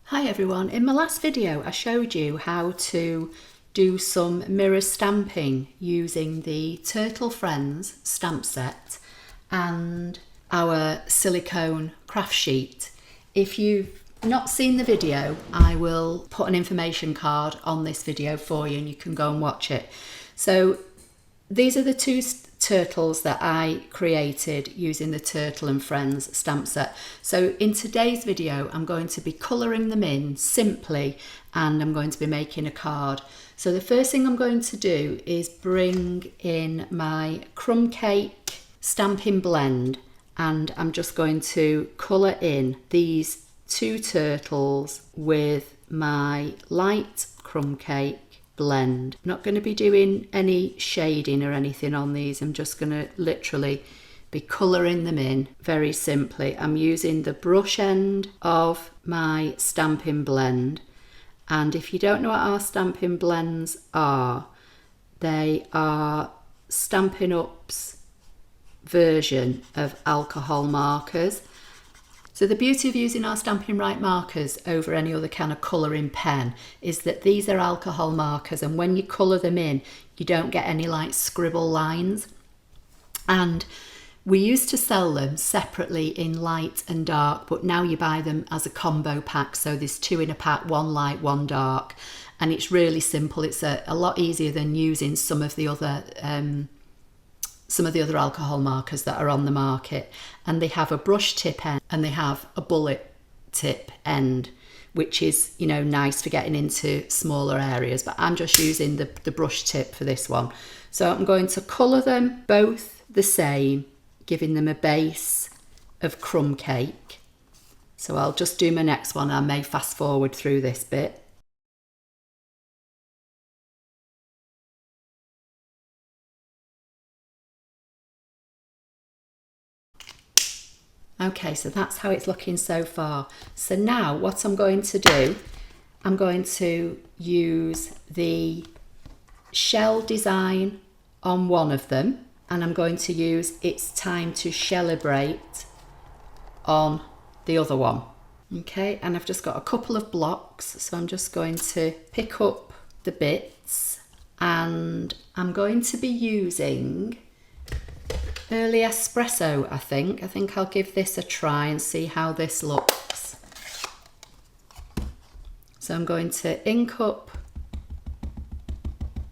Hi everyone, in my last video I showed you how to do some mirror stamping using the Turtle Friends stamp set and our silicone craft sheet. If you've not seen the video, I will put an information card on this video for you and you can go and watch it. So these are the two turtles that I created using the Turtle and Friends stamp set. So in today's video I'm going to be colouring them in simply and I'm going to be making a card. So the first thing I'm going to do is bring in my crumb cake Stampin' blend and I'm just going to colour in these two turtles with my light crumb cake blend. I'm not going to be doing any shading or anything on these. I'm just going to literally be colouring them in very simply. I'm using the brush end of my Stampin' blend, and if you don't know what our Stampin' blends are, they are Stampin' Up's version of alcohol markers. So the beauty of using our Stampin' Right markers over any other kind of colouring pen is that these are alcohol markers, and when you colour them in you don't get any like scribble lines. And we used to sell them separately in light and dark, but now you buy them as a combo pack, so there's two in a pack, one light, one dark, and it's really simple. It's a lot easier than using some of the other alcohol markers that are on the market, and they have a brush tip end and they have a bullet tip end, which is, you know, nice for getting into smaller areas, but I'm just using the brush tip for this one. So I'm going to colour them both the same, giving them a base of crumb cake. So I'll just do my next one. I may fast forward through this bit. Okay, so that's how it's looking so far. So now what I'm going to do, I'm going to use the shell design on one of them, and I'm going to use It's Time to Celebrate on the other one. Okay, and I've just got a couple of blocks, so I'm just going to pick up the bits, and I'm going to be using Early Espresso, I think I'll give this a try and see how this looks. So I'm going to ink up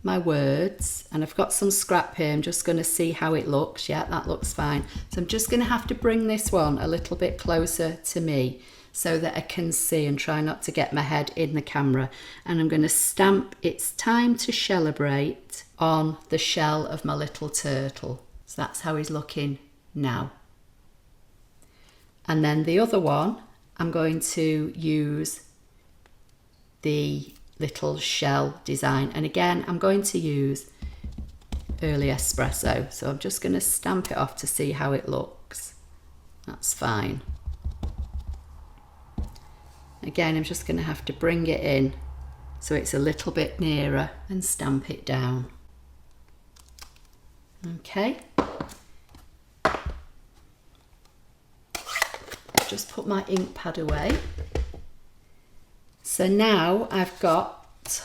my words, and I've got some scrap here. I'm just going to see how it looks. Yeah, that looks fine. So I'm just going to have to bring this one a little bit closer to me so that I can see and try not to get my head in the camera. And I'm going to stamp It's Time to Celebrate on the shell of my little turtle. So that's how he's looking now. And then the other one, I'm going to use the little shell design. And again, I'm going to use Early Espresso. So I'm just going to stamp it off to see how it looks. That's fine. Again, I'm just going to have to bring it in so it's a little bit nearer and stamp it down. Okay. Just put my ink pad away. So now I've got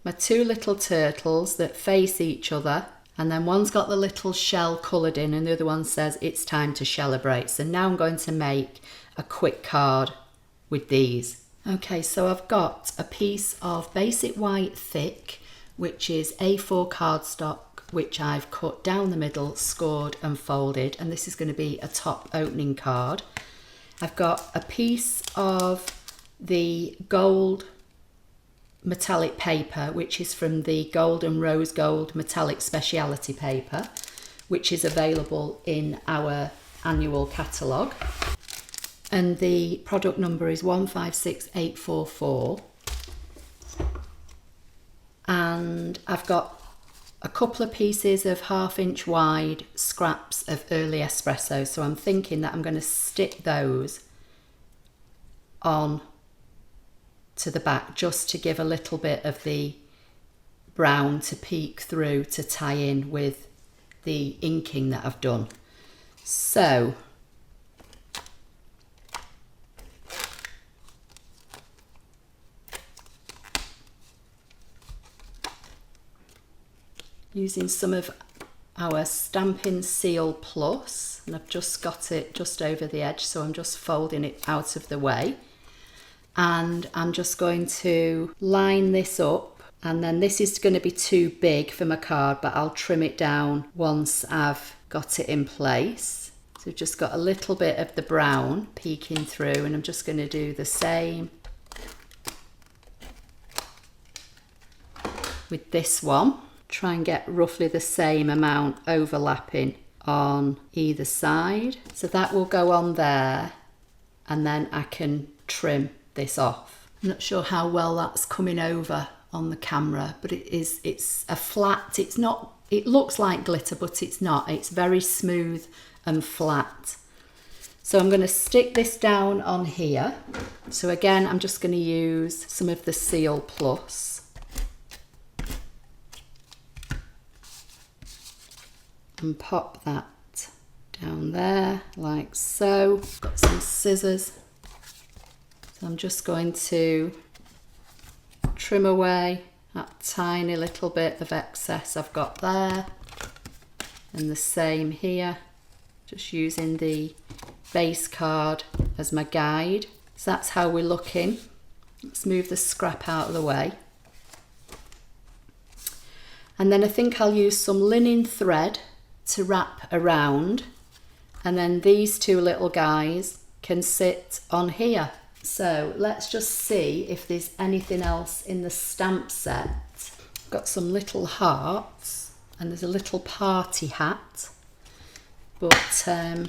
my two little turtles that face each other, and then one's got the little shell coloured in and the other one says It's Time to Celebrate. So now I'm going to make a quick card with these. Okay, so I've got a piece of basic white thick, which is A4 cardstock, which I've cut down the middle, scored and folded, and this is going to be a top opening card. I've got a piece of the gold metallic paper, which is from the Gold and Rose Gold metallic speciality paper, which is available in our annual catalogue, and the product number is 156844. And I've got a couple of pieces of 1/2 inch wide scraps of Early Espresso, so I'm thinking that I'm going to stick those on to the back just to give a little bit of the brown to peek through to tie in with the inking that I've done. So using some of our Stampin' Seal Plus, and I've just got it just over the edge, so I'm just folding it out of the way. And I'm just going to line this up, and then this is going to be too big for my card, but I'll trim it down once I've got it in place. So I've just got a little bit of the brown peeking through, and I'm just going to do the same with this one. Try and get roughly the same amount overlapping on either side. So that will go on there, and then I can trim this off. I'm not sure how well that's coming over on the camera, but it's a flat, it looks like glitter, but it's not. It's very smooth and flat. So I'm going to stick this down on here. So again, I'm just going to use some of the Seal Plus. And pop that down there like so. Got some scissors. So I'm just going to trim away that tiny little bit of excess I've got there. And the same here, just using the base card as my guide. So that's how we're looking. Let's move the scrap out of the way. And then I think I'll use some linen thread to wrap around, and then these two little guys can sit on here. So let's just see if there's anything else in the stamp set. I've got some little hearts, and there's a little party hat, but I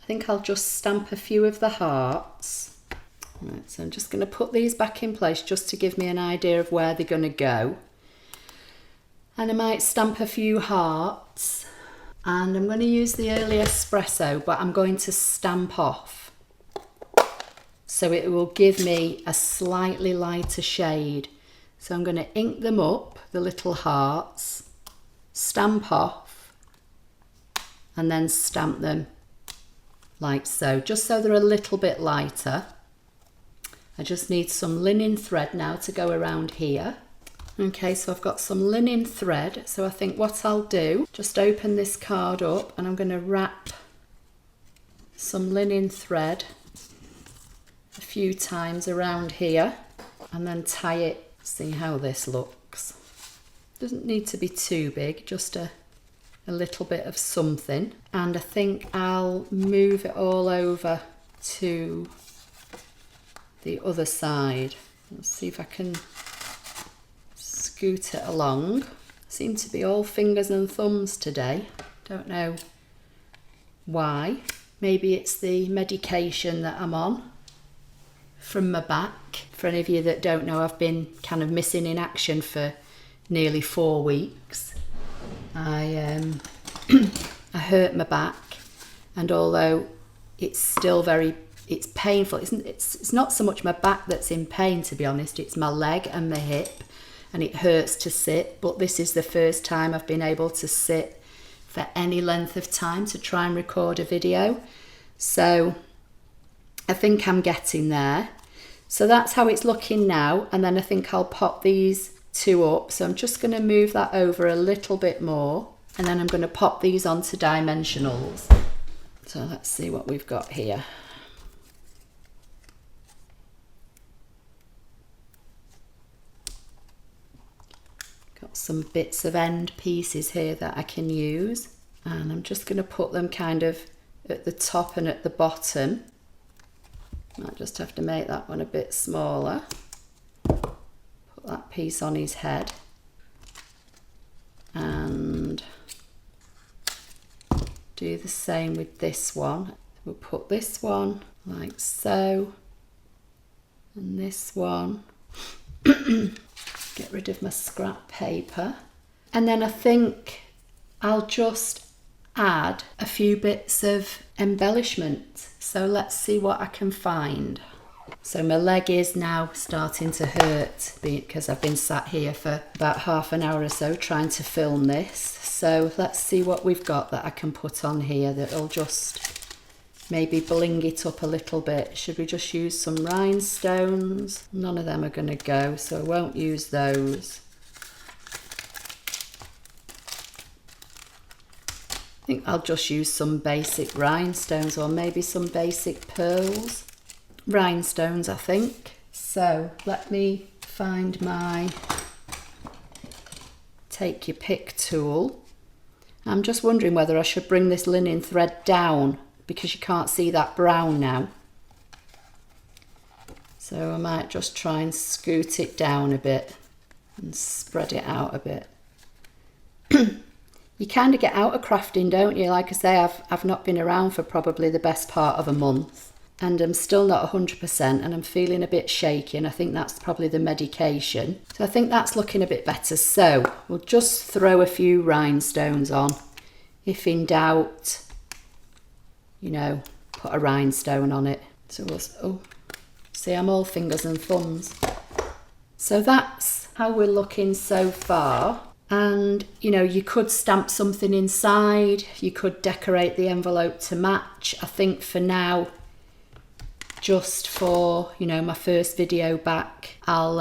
think I'll just stamp a few of the hearts. Right, so I'm just going to put these back in place just to give me an idea of where they're going to go. And I might stamp a few hearts, and I'm going to use the early espresso, but I'm going to stamp off. So it will give me a slightly lighter shade. So I'm going to ink them up, the little hearts, stamp off, and then stamp them like so, just so they're a little bit lighter. I just need some linen thread now to go around here. Okay, so I've got some linen thread, so I think what I'll do, just open this card up, and I'm going to wrap some linen thread a few times around here, and then tie it. See how this looks. Doesn't need to be too big, just a little bit of something. And I think I'll move it all over to the other side. Let's see if I can scoot it along. Seem to be all fingers and thumbs today. Don't know why. Maybe it's the medication that I'm on from my back. For any of you that don't know, I've been kind of missing in action for nearly 4 weeks. I hurt my back, and although it's still it's painful, it's not so much my back that's in pain, to be honest, it's my leg and my hip, and it hurts to sit. But this is the first time I've been able to sit for any length of time to try and record a video. So I think I'm getting there. So that's how it's looking now, and then I think I'll pop these two up. So I'm just going to move that over a little bit more, and then I'm going to pop these onto dimensionals. So let's see what we've got here. Got some bits of end pieces here that I can use, and I'm just going to put them kind of at the top and at the bottom. Might just have to make that one a bit smaller. Put that piece on his head, and do the same with this one. We'll put this one like so, and this one. Get rid of my scrap paper, and then I think I'll just add a few bits of embellishment. So let's see what I can find. So my leg is now starting to hurt because I've been sat here for about half an hour or so trying to film this. So let's see what we've got that I can put on here that'll just maybe bling it up a little bit. Should we just use some rhinestones? None of them are going to go, so I won't use those. think I'll just use some basic rhinestones or maybe some basic pearls. Rhinestones, I think. So let me find my take your pick tool. I'm just wondering whether I should bring this linen thread down because you can't see that brown now. So I might just try and scoot it down a bit and spread it out a bit. You kind of get out of crafting, don't you? Like I say, I've not been around for probably the best part of a month and I'm still not 100% and I'm feeling a bit shaky, and I think that's probably the medication. So I think that's looking a bit better. So we'll just throw a few rhinestones on. If in doubt, you know, put a rhinestone on it. So we'll, oh, see, I'm all fingers and thumbs. So that's how we're looking so far. And, you know, you could stamp something inside. You could decorate the envelope to match. I think for now, just for, you know, my first video back, I'll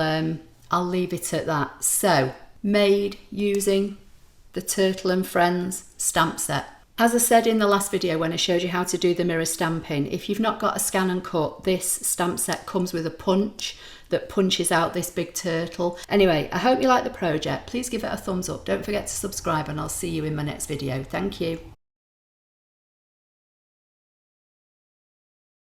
leave it at that. So, made using the Turtle and Friends stamp set. As I said in the last video when I showed you how to do the mirror stamping, if you've not got a ScanNCut, this stamp set comes with a punch that punches out this big turtle. Anyway, I hope you like the project. Please give it a thumbs up. Don't forget to subscribe and I'll see you in my next video. Thank you.